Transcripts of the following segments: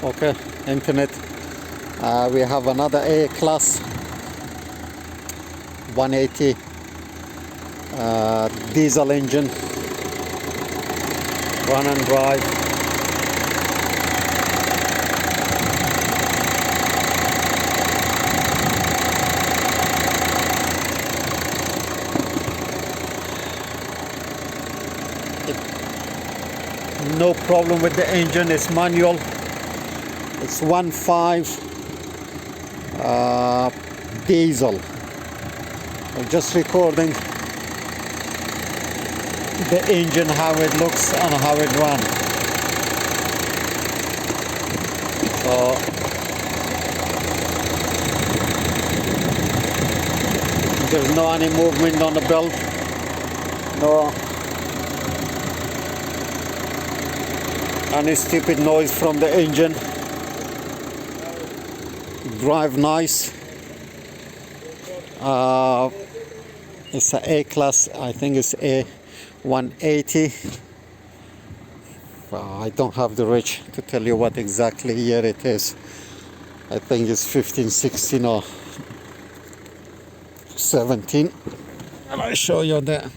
Okay, internet. We have another A class 180 diesel engine, run and drive. No problem with the engine, it's manual. It's 1.5 diesel. I'm just recording the engine, how it looks and how it runs. So there's no any movement on the belt, no any stupid noise from the engine. Drive nice. It's a A class, I think it's A 180. I don't have the reach to tell you what exactly year it is. I think it's 15, 16 or 17. And I show you that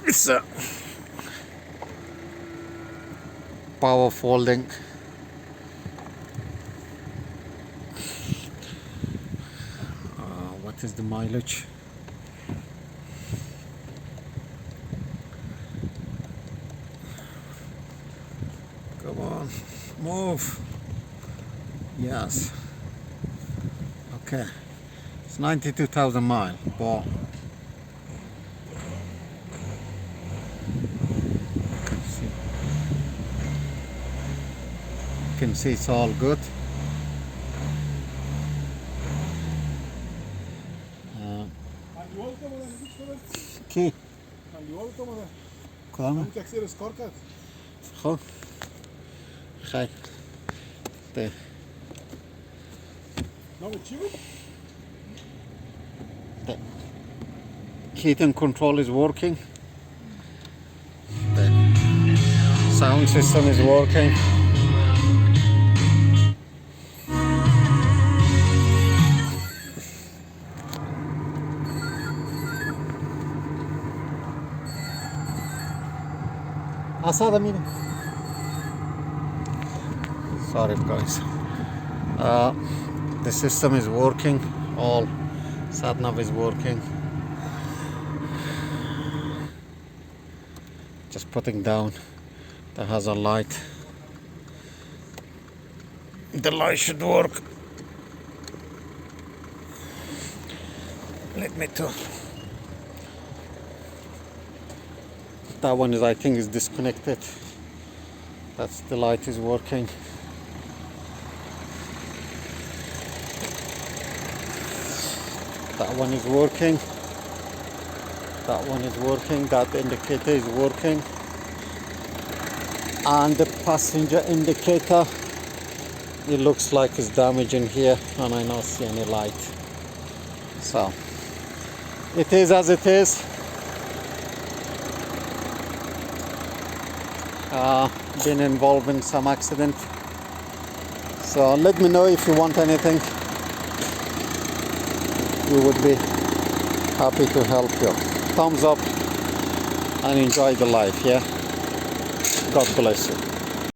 it's a power folding. What is the mileage? Come on, move. Yes. Okay. It's 92,000 miles. But you can see it's all good. Ki? Kudama? Ho? Hi. The heating control is working. The sound system is working. Sorry guys, the system is working, all sat nav is working. Just putting down the hazard light. The light should work. Let me to. That one is, I think, is disconnected. That's the light is working. That one is working. That one is working. That indicator is working. And the passenger indicator, it looks like it's damaged in here, and I don't see any light. So it is as it is. Been involved in some accident, so let me know if you want anything. We would be happy to help you. Thumbs up and enjoy the life. Yeah, God bless you.